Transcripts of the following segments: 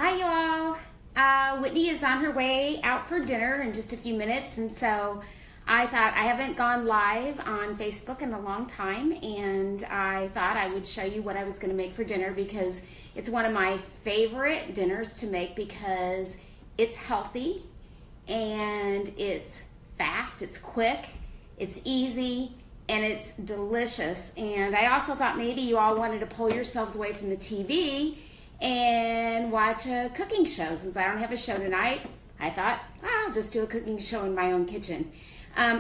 Hi, y'all. Whitney is on her way out for dinner in just a few minutes, and so I thought I haven't gone live on Facebook in a long time, and I thought I would show you what I was going to make for dinner because it's one of my favorite dinners to make because it's healthy and it's fast, it's quick, it's easy, and it's delicious. And I also thought maybe you all wanted to pull yourselves away from the TV and watch a cooking show. Since I don't have a show tonight, I thought I'll just do a cooking show in my own kitchen.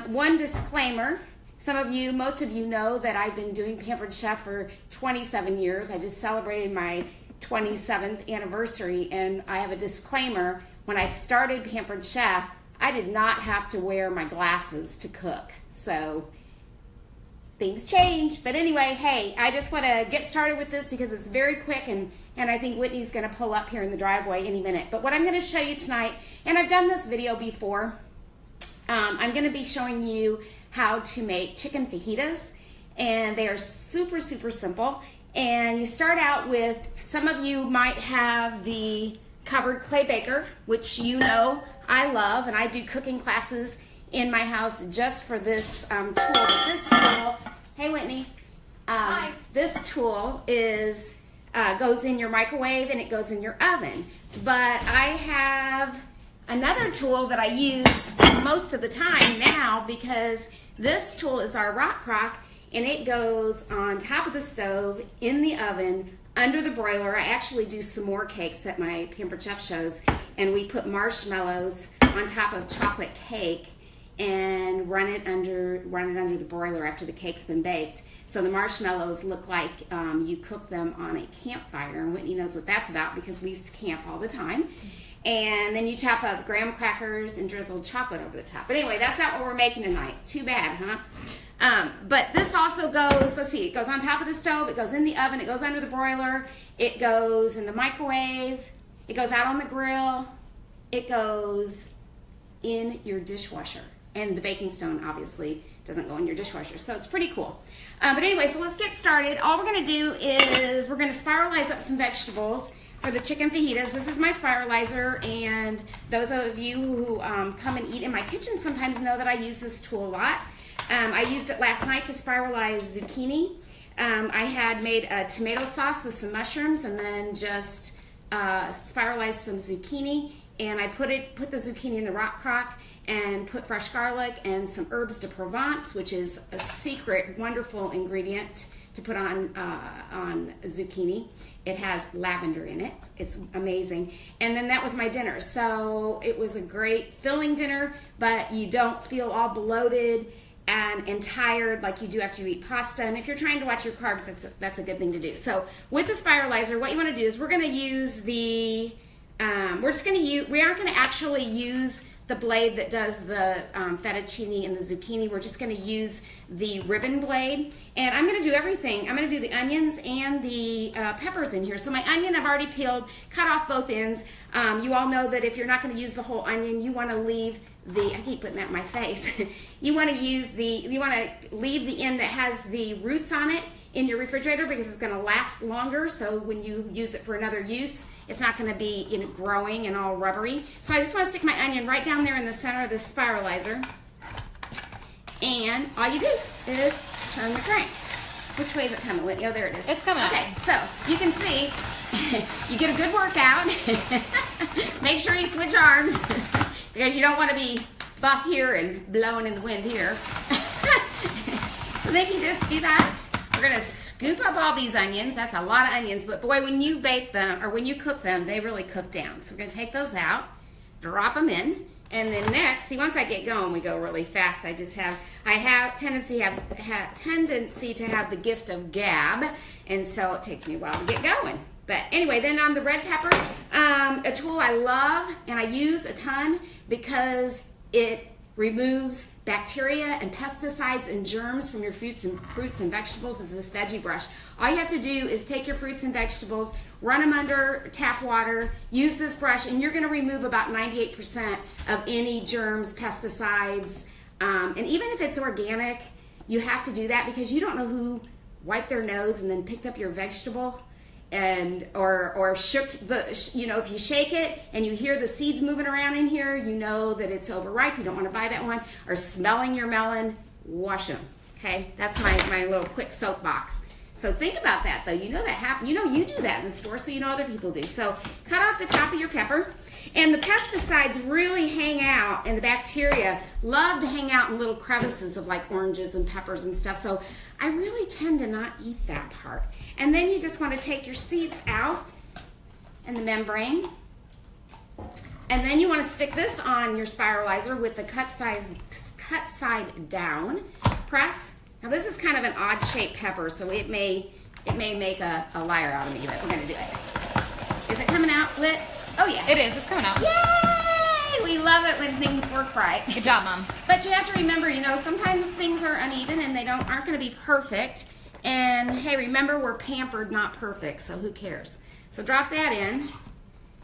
One disclaimer, most of you know that I've been doing Pampered Chef for 27 years. I just celebrated my 27th anniversary, and I have a disclaimer. When I started Pampered Chef, I did not have to wear my glasses to cook. So things change. But anyway, hey, I just want to get started with this because it's very quick, and I think Whitney's going to pull up here in the driveway any minute. But what I'm going to show you tonight, and I've done this video before, I'm going to be showing you how to make chicken fajitas, and they are super, super simple. And you start out with, some of you might have the covered clay baker, which you know I love, and I do cooking classes in my house just for this tool. But this tool, hey Whitney, Hi. This tool is goes in your microwave and it goes in your oven. But I have another tool that I use most of the time now because this tool is our rock crock, and it goes on top of the stove, in the oven, under the broiler. I actually do some more cakes at my Pampered Chef shows, and we put marshmallows on top of chocolate cake and run it under the broiler after the cake's been baked. So the marshmallows look like you cook them on a campfire, and Whitney knows what that's about because we used to camp all the time. And then you chop up graham crackers and drizzle chocolate over the top. But anyway, that's not what we're making tonight. Too bad, huh? But this also goes, let's see, it goes on top of the stove, it goes in the oven, it goes under the broiler, it goes in the microwave, it goes out on the grill, it goes in your dishwasher. And the baking stone obviously doesn't go in your dishwasher, so it's pretty cool. But anyway, so let's get started. All we're gonna do is we're gonna spiralize up some vegetables for the chicken fajitas. This is my spiralizer, and those of you who come and eat in my kitchen sometimes know that I use this tool a lot. I used it last night to spiralize zucchini. I had made a tomato sauce with some mushrooms and then just spiralized some zucchini, and I put the zucchini in the rock crock and put fresh garlic and some herbes de Provence, which is a secret wonderful ingredient to put on zucchini. It has lavender in it. It's amazing. And then that was my dinner. So it was a great filling dinner, but you don't feel all bloated and tired like you do after you eat pasta. And if you're trying to watch your carbs, that's a good thing to do. So with the spiralizer, what you want to do is we're going to use the we aren't going to actually use the blade that does the fettuccine and the zucchini. We're just going to use the ribbon blade, and I'm going to do everything. I'm going to do the onions and the peppers in here. So my onion I've already peeled, cut off both ends. You all know that if you're not going to use the whole onion, you want to leave the, I keep putting that in my face. you want to leave the end that has the roots on it in your refrigerator because it's going to last longer. So when you use it for another use, it's not going to be growing and all rubbery. So I just want to stick my onion right down there in the center of the spiralizer. And all you do is turn the crank. Which way is it coming, Whitney? Oh, there it is. It's coming. Okay, so you can see you get a good workout. Make sure you switch arms because you don't want to be buff here and blowing in the wind here. So they can just do that. We're going to scoop up all these onions. That's a lot of onions, but boy, when you bake them or when you cook them, they really cook down. So we're going to take those out, drop them in, and then next, see, once I get going, we go really fast. I have tendency to have the gift of gab, and so it takes me a while to get going. But anyway, then on the red pepper, a tool I love and I use a ton because it removes bacteria and pesticides and germs from your fruits and vegetables is this veggie brush. All you have to do is take your fruits and vegetables, run them under tap water, use this brush, and you're going to remove about 98% of any germs, pesticides, and even if it's organic, you have to do that because you don't know who wiped their nose and then picked up your vegetable and or shook the, you know, if you shake it and you hear the seeds moving around in here, you know that it's overripe. You don't want to buy that one. Or smelling your melon, wash them. Okay, that's my little quick soapbox. So think about that, though. You know that happens. You know you do that in the store, so you know other people do. So cut off the top of your pepper. And the pesticides really hang out, and the bacteria love to hang out in little crevices of like oranges and peppers and stuff. So I really tend to not eat that part. And then you just want to take your seeds out and the membrane. And then you want to stick this on your spiralizer with the cut side down. Press. Now this is kind of an odd shaped pepper, so it may make a liar out of me, but we're going to do it. Is it coming out, Whit? Oh yeah. It is. It's coming out. Yay! We love it when things work right. Good job, Mom. But you have to remember, you know, sometimes things are uneven and they aren't going to be perfect. And hey, remember, we're pampered, not perfect, so who cares? So drop that in,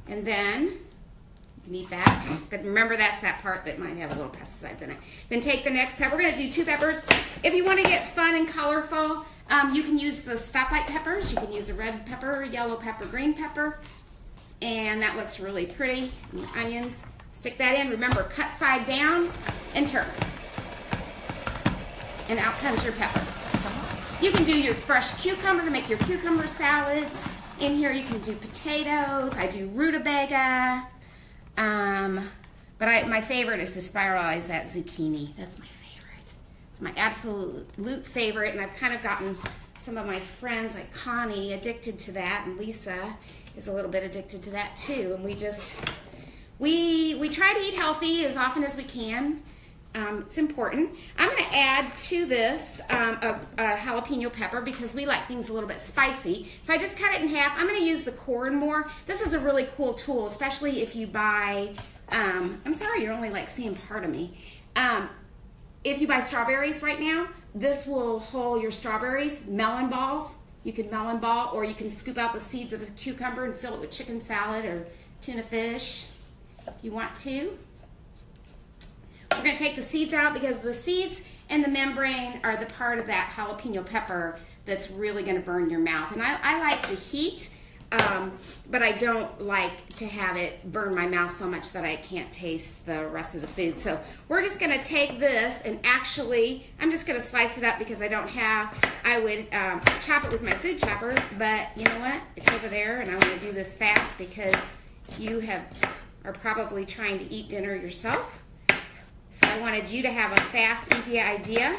and then you can eat that. But remember, that's that part that might have a little pesticides in it. Then take the next pepper. We're going to do 2 peppers. If you want to get fun and colorful, you can use the stoplight peppers. You can use a red pepper, yellow pepper, green pepper. And that looks really pretty. And your onions, stick that in. Remember, cut side down and turn. And out comes your pepper. You can do your fresh cucumber to make your cucumber salads. In here you can do potatoes. I do rutabaga. But my favorite is to spiralize that zucchini. That's my favorite. It's my absolute favorite. And I've kind of gotten some of my friends like Connie addicted to that, and Lisa is a little bit addicted to that too. And we try to eat healthy as often as we can. It's important. I'm going to add to this a jalapeno pepper because we like things a little bit spicy. So I just cut it in half. I'm going to use the corn more. This is a really cool tool, especially if you buy, I'm sorry you're only like seeing part of me. If you buy strawberries right now, this will hold your strawberries, melon balls. You can melon ball, or you can scoop out the seeds of a cucumber and fill it with chicken salad or tuna fish if you want to. We're going to take the seeds out because the seeds and the membrane are the part of that jalapeno pepper that's really going to burn your mouth. And I like the heat, but I don't like to have it burn my mouth so much that I can't taste the rest of the food. So we're just going to take this, and actually I'm just going to slice it up because I would chop it with my food chopper, but you know what? It's over there, and I want to do this fast because you are probably trying to eat dinner yourself. So I wanted you to have a fast, easy idea.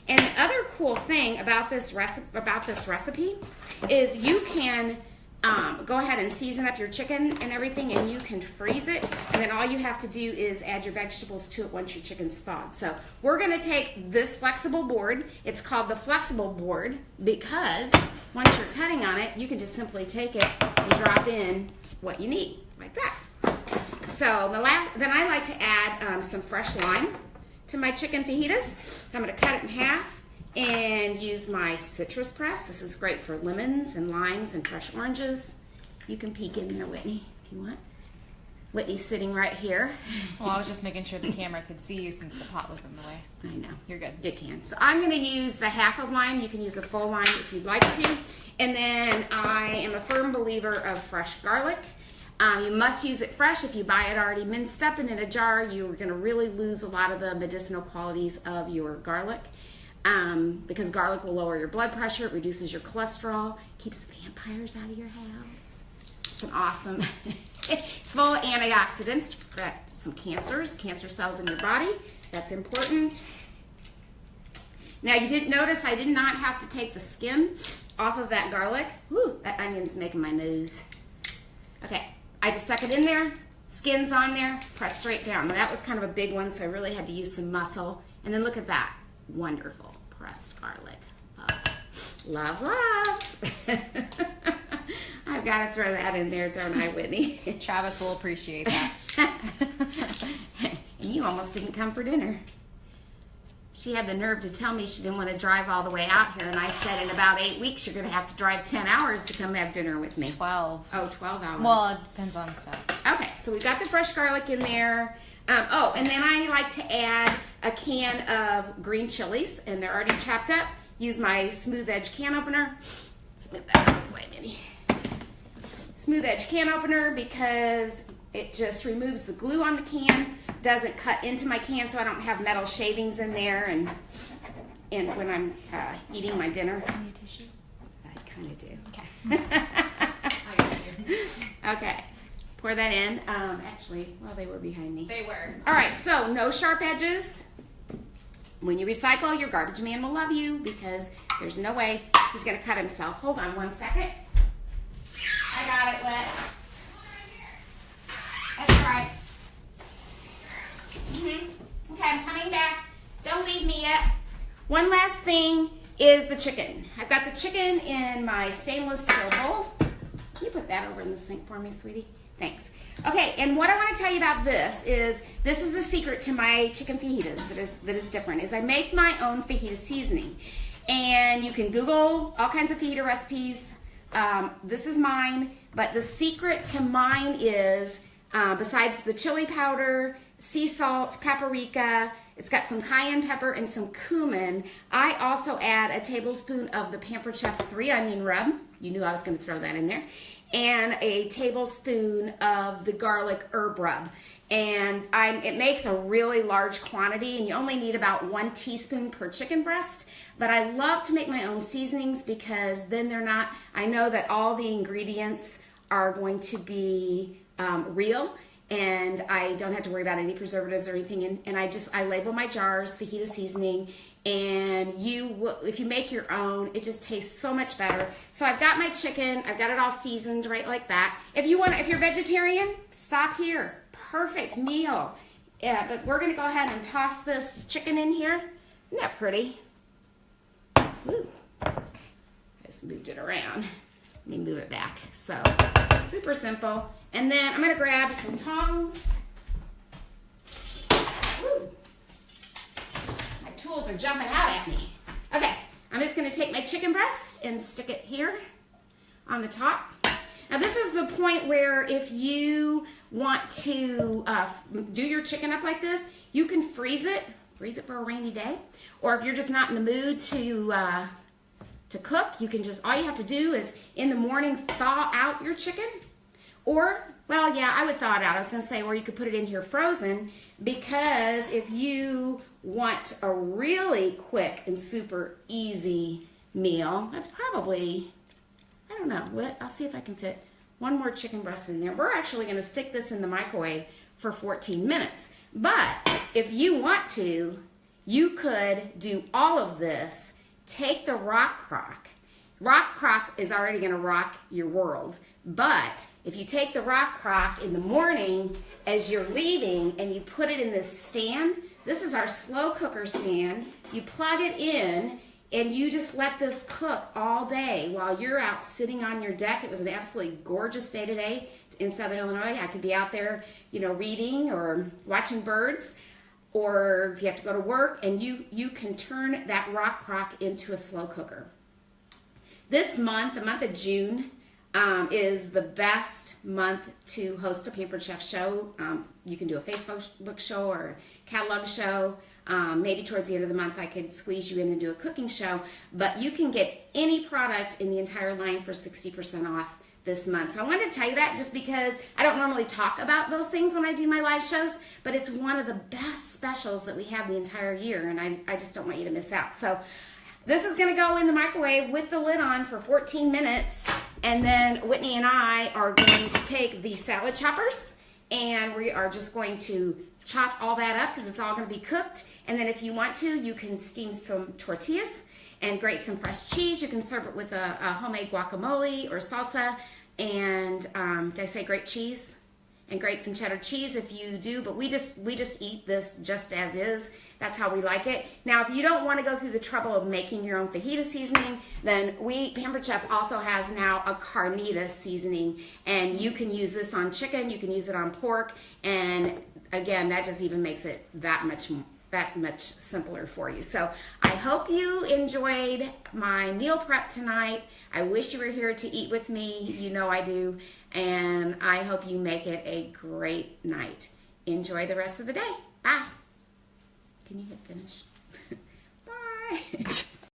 And the other cool thing about this recipe is you can go ahead and season up your chicken and everything, and you can freeze it. And then all you have to do is add your vegetables to it once your chicken's thawed. So we're going to take this flexible board. It's called the flexible board because once you're cutting on it, you can just simply take it and drop in what you need, like that. So then I like to add some fresh lime to my chicken fajitas. I'm going to cut it in half and use my citrus press. This is great for lemons and limes and fresh oranges. You can peek in there, Whitney, if you want. Whitney's sitting right here. Well, I was just making sure the camera could see you since the pot was in the way. I know. You're good. You can. So I'm going to use the half of lime. You can use a full lime if you'd like to. And then I am a firm believer of fresh garlic. You must use it fresh. If you buy it already minced up and in a jar, you're going to really lose a lot of the medicinal qualities of your garlic because garlic will lower your blood pressure, it reduces your cholesterol, keeps vampires out of your house. It's an awesome, it's full of antioxidants to prevent some cancer cells in your body. That's important. Now you didn't notice I did not have to take the skin off of that garlic. Woo, that onion's making my nose. Okay. I just stuck it in there, skin's on there, press straight down. Now that was kind of a big one, so I really had to use some muscle. And then look at that, wonderful pressed garlic. Love, love. I've got to throw that in there, don't I, Whitney? Travis will appreciate that. And you almost didn't come for dinner. She had the nerve to tell me she didn't want to drive all the way out here, and I said in about 8 weeks you're going to have to drive 10 hours to come have dinner with me. 12. Oh, 12 hours. Well, it depends on stuff. Okay, so we've got the fresh garlic in there. And then I like to add a can of green chilies, and they're already chopped up. Use my smooth edge can opener. Let's move that out of the way, Minnie. smooth edge can opener because it just removes the glue on the can, doesn't cut into my can so I don't have metal shavings in there and when I'm eating my dinner. Do you need tissue? I kind of do. Okay. I got you. Okay, pour that in. Actually, well, they were behind me. They were. All right, so no sharp edges. When you recycle, your garbage man will love you because there's no way he's going to cut himself. Hold on one second. I got it wet. That's all right. Okay, I'm coming back. Don't leave me yet. One last thing is the chicken. I've got the chicken in my stainless steel bowl. Can you put that over in the sink for me, sweetie? Thanks. Okay, and what I want to tell you about this is the secret to my chicken fajitas that is different, is I make my own fajita seasoning. And you can Google all kinds of fajita recipes. This is mine, but the secret to mine is, besides the chili powder, sea salt, paprika, it's got some cayenne pepper and some cumin. I also add a tablespoon of the Pampered Chef 3-onion rub. You knew I was going to throw that in there. And a tablespoon of the garlic herb rub. And it makes a really large quantity, and you only need about 1 teaspoon per chicken breast. But I love to make my own seasonings because then I know that all the ingredients are going to be real, and I don't have to worry about any preservatives or anything. And I label my jars fajita seasoning, and if you make your own, it just tastes so much better. So I've got my chicken, I've got it all seasoned right like that. If you're vegetarian, stop here. Perfect meal. Yeah, but we're gonna go ahead and toss this chicken in here. Isn't that pretty? Woo. I just moved it around. Let me move it back. So, super simple. And then I'm gonna grab some tongs. Woo. My tools are jumping out at me. Okay, I'm just gonna take my chicken breast and stick it here on the top. Now this is the point where if you want to do your chicken up like this, you can freeze it for a rainy day. Or if you're just not in the mood to cook, you can all you have to do is in the morning thaw out your chicken. Or, well, yeah, I would thaw it out. I was going to say, or you could put it in here frozen, because if you want a really quick and super easy meal, that's probably, I don't know, I'll see if I can fit one more chicken breast in there. We're actually going to stick this in the microwave for 14 minutes. But if you want to, you could do all of this. Take the rock crock. Rock crock is already going to rock your world. But if you take the rock crock in the morning as you're leaving and you put it in this stand, this is our slow cooker stand. You plug it in and you just let this cook all day while you're out sitting on your deck. It was an absolutely gorgeous day today in Southern Illinois. I could be out there, reading or watching birds, or if you have to go to work, and you can turn that rock crock into a slow cooker. This month, the month of June, is the best month to host a Pampered Chef show. You can do a Facebook show or a catalog show. Maybe towards the end of the month I could squeeze you in and do a cooking show. But you can get any product in the entire line for 60% off this month. So I wanted to tell you that just because I don't normally talk about those things when I do my live shows, but it's one of the best specials that we have the entire year, and I just don't want you to miss out. So this is going to go in the microwave with the lid on for 14 minutes, and then Whitney and I are going to take the salad choppers, and we are just going to chop all that up because it's all going to be cooked. And then if you want to, you can steam some tortillas and grate some fresh cheese. You can serve it with a homemade guacamole or salsa, and did I say grate cheese? And grate some cheddar cheese if you do, but we just eat this just as is. That's how we like it. Now, if you don't want to go through the trouble of making your own fajita seasoning, then Pampered Chef also has now a carnita seasoning, and you can use this on chicken, you can use it on pork, and again, that just even makes it that much simpler for you. So I hope you enjoyed my meal prep tonight. I wish you were here to eat with me. You know I do. And I hope you make it a great night. Enjoy the rest of the day. Bye. Can you hit finish? Bye.